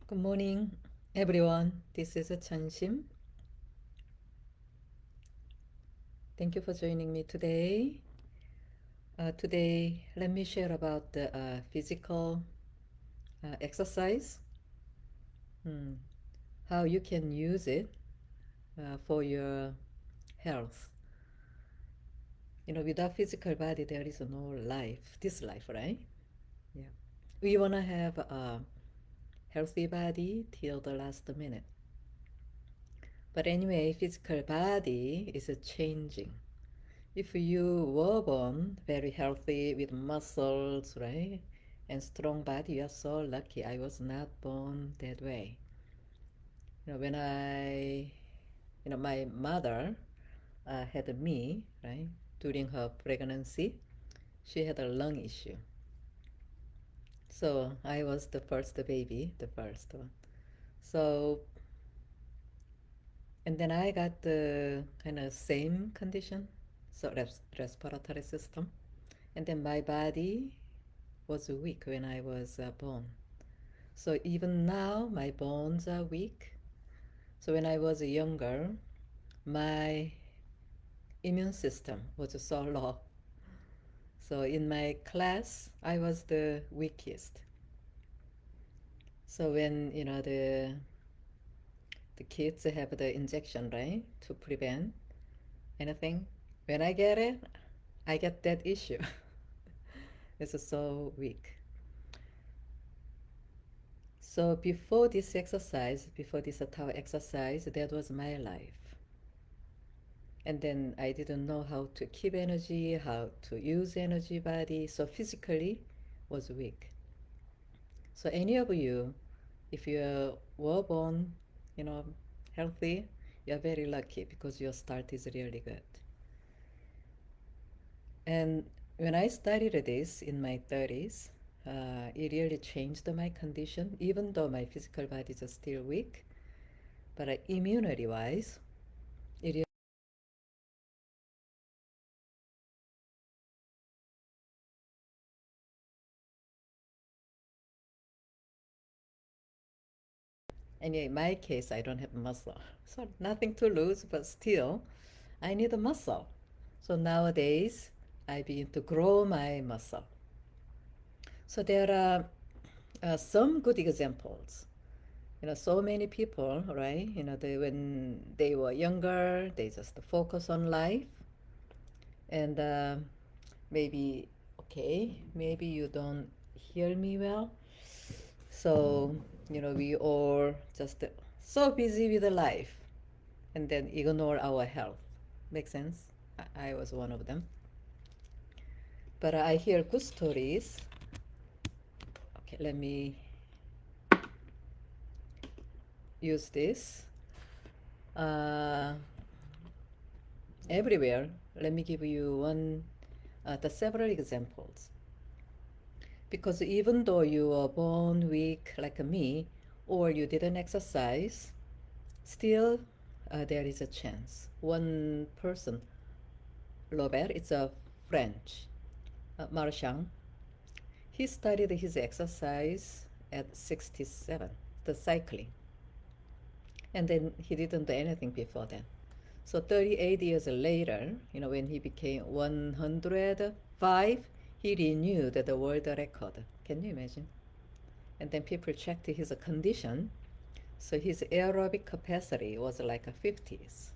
Good morning, everyone. This is Chansim. Thank you for joining me today. Today, let me share about the physical exercise, hmm, how you can use it for your health. Without physical body, there is no life, this life, right? Yeah. We want to have a healthy body till the last minute. But anyway, physical body is changing. If you were born very healthy with muscles, right, and strong body, you are so lucky. I was not born that way. When my mother had me, right, during her pregnancy, she had a lung issue. So I was the first baby, the first one. So, and then I got the kind of same condition, so respiratory system. And then my body was weak when I was born. So even now, my bones are weak. So when I was younger, my immune system was so low. So in my class, I was the weakest. So when the kids have the injection, right, to prevent anything, when I get it, I get that issue. It's so weak. So before this tower exercise, that was my life. And then I didn't know how to keep energy, how to use energy body, so physically was weak. So any of you, if you were born, you know, healthy, you're very lucky because your start is really good. And when I studied this in my 30s, it really changed my condition, even though my physical body is still weak. But immunity wise, it and in my case, I don't have muscle. So nothing to lose, but still, I need a muscle. So nowadays, I begin to grow my muscle. So there are some good examples. So many people, right? When they were younger, they just focus on life. And maybe you don't hear me well. So, we all just so busy with the life and then ignore our health. Make sense? I was one of them. But I hear good stories. Okay, let me use this. Uh, Everywhere, let me give you the several examples. Because even though you were born weak like me, or you didn't exercise, still there is a chance. One person, Robert, it's a French, Marchand, he started his exercise at 67, the cycling. And then he didn't do anything before then. So 38 years later, when he became 105, he renewed the world record. Can you imagine? And then people checked his condition. So his aerobic capacity was like a 50s,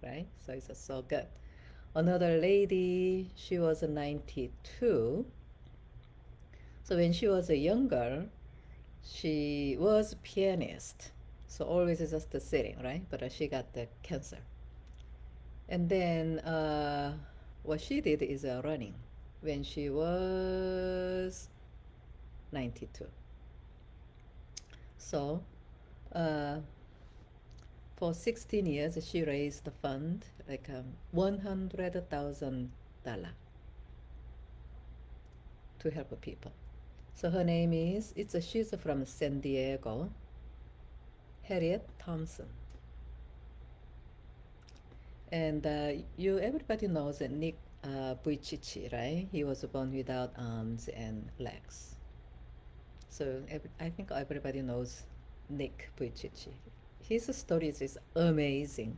right? So it's so good. Another lady, she was 92. So when she was younger, she was a pianist. So always just sitting, right? But she got the cancer. And then what she did is running when she was 92. So uh, for 16 years, she raised the fund like $100,000 to help people. So her name is, she's from San Diego, Harriet Thompson. And everybody knows that Nick Vujicic, right? He was born without arms and legs. So I think everybody knows Nick Vujicic. His stories is amazing.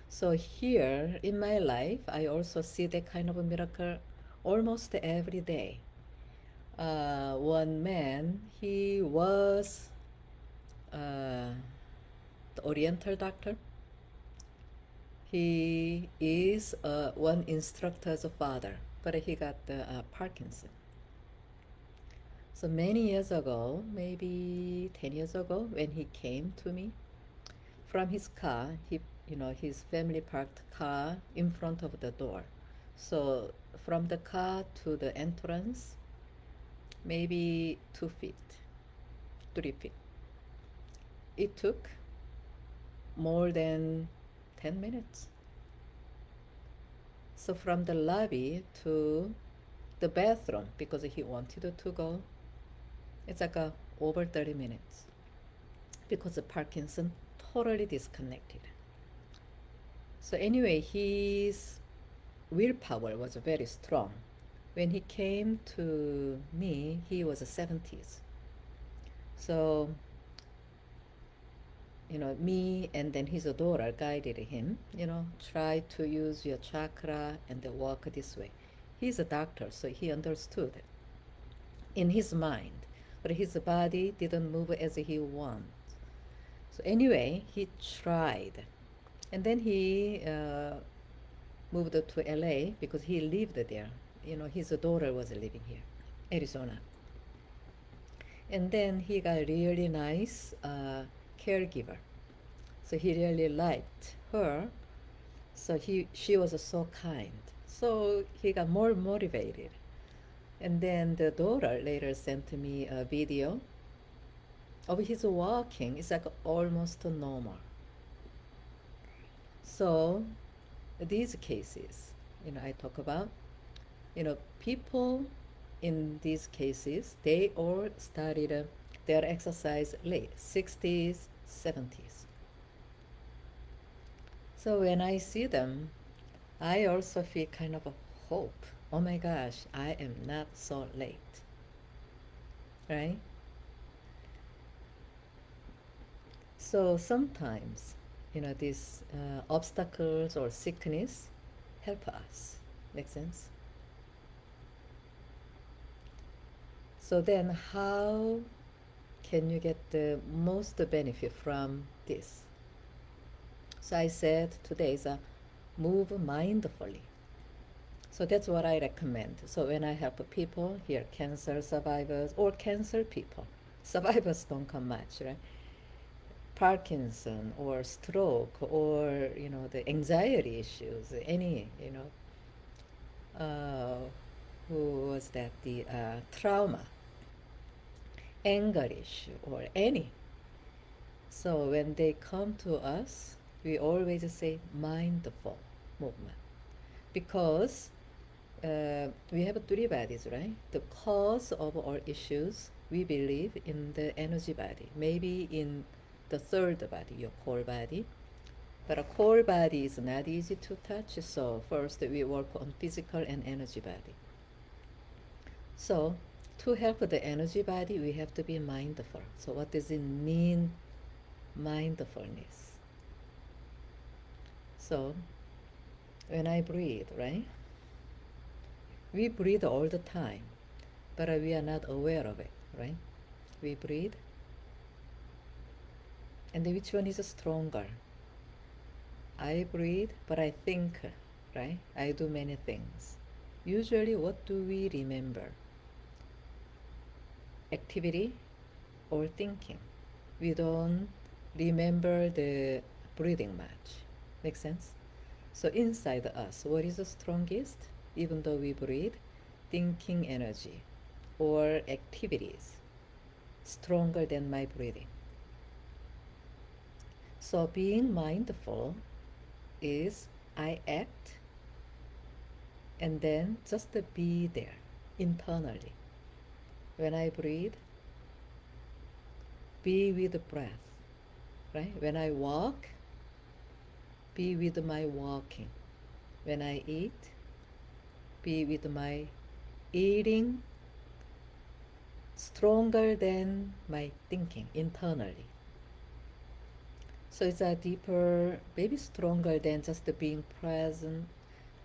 So here in my life, I also see that kind of a miracle almost every day. One man, he was uh, the Oriental doctor. He is one instructor's father, but he got the Parkinson. So many years ago, maybe 10 years ago, when he came to me from his car, his family parked car in front of the door. So from the car to the entrance, maybe 2 feet, 3 feet. It took more than 10 minutes. So from the lobby to the bathroom, because he wanted to go, it's like over 30 minutes because the Parkinson totally disconnected. So anyway, his willpower was very strong. When he came to me, he was 70s. So, me and then his daughter guided him, try to use your chakra and then walk this way. He's a doctor, so he understood in his mind, but his body didn't move as he wants. So anyway, he tried, and then he moved to LA because he lived there. His daughter was living here, Arizona. And then he got really nice caregiver. So he really liked her. So she was so kind. So he got more motivated. And then the daughter later sent me a video of his walking. It's like almost normal. So these cases, I talk about, people in these cases, they all started their exercise late, 60s, 70s. So when I see them, I also feel kind of a hope. Oh my gosh, I am not so late, right? So sometimes, these obstacles or sickness help us. Make sense? So then, how can you get the most benefit from this? So I said today is a move mindfully. So that's what I recommend. So when I help people here, cancer survivors or cancer people, survivors don't come much, right? Parkinson or stroke or the anxiety issues, any who was that the trauma, anger issue or any. So when they come to us, we always say mindful movement because we have three bodies, right? The cause of all issues, we believe in the energy body, maybe in the third body, your core body. But a core body is not easy to touch, so first we work on physical and energy body. So to help the energy body, we have to be mindful. So what does it mean, mindfulness? So when I breathe, right? We breathe all the time, but we are not aware of it, right? We breathe, and then which one is stronger? I breathe, but I think, right? I do many things. Usually, what do we remember? Activity or thinking. We don't remember the breathing much. Make sense? So inside us, what is the strongest? Even though we breathe, thinking energy or activities stronger than my breathing. So being mindful is I act and then just be there internally. When I breathe, be with the breath, right? When I walk, be with my walking. When I eat, be with my eating stronger than my thinking internally. So it's a deeper, maybe stronger than just being present,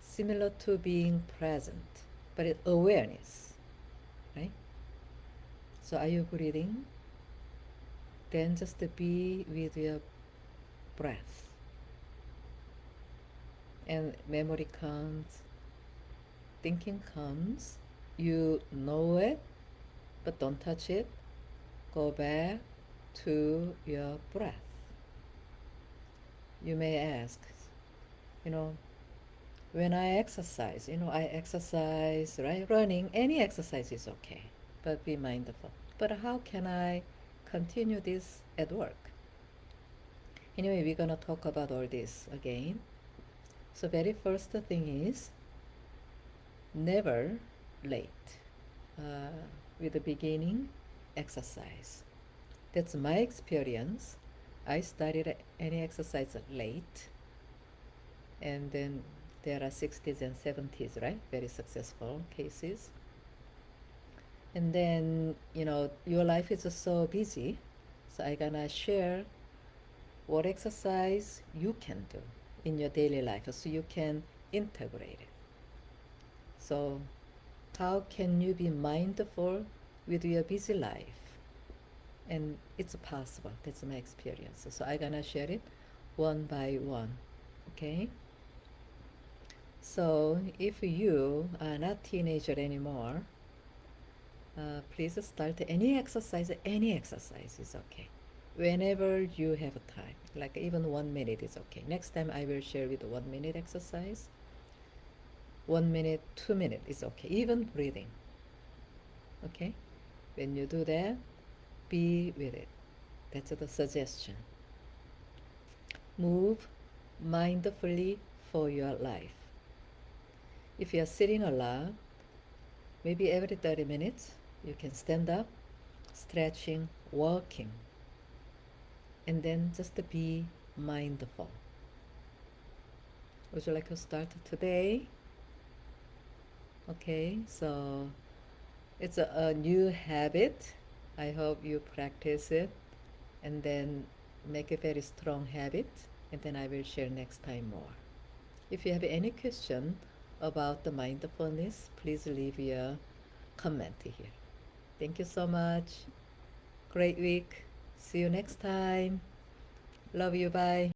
similar to being present, but it's awareness, right? So are you breathing? Then just be with your breath. And memory comes, thinking comes, you know it, but don't touch it. Go back to your breath. You may ask, you know, when I exercise, I exercise, right? Running, any exercise is okay, but be mindful. But how can I continue this at work? Anyway, we're gonna talk about all this again. So, very first thing is never late with the beginning exercise. That's my experience. I started any exercise late, and then there are 60s and 70s, right? Very successful cases. And then, your life is so busy. So I'm gonna share what exercise you can do in your daily life so you can integrate it. So, how can you be mindful with your busy life? And it's possible. That's my experience. So I'm gonna share it one by one. Okay? So if you are not teenager anymore, please start any exercise. Any exercise is okay. Whenever you have time, like even 1 minute is okay. Next time I will share with 1 minute exercise. 1 minute, 2 minute is okay. Even breathing. Okay? When you do that, be with it. That's the suggestion. Move mindfully for your life. If you are sitting a lot, maybe every 30 minutes, you can stand up, stretching, walking, and then just be mindful. Would you like to start today? Okay, so it's a new habit. I hope you practice it and then make a very strong habit, and then I will share next time more. If you have any question about the mindfulness, please leave your comment here. Thank you so much. Great week. See you next time. Love you. Bye.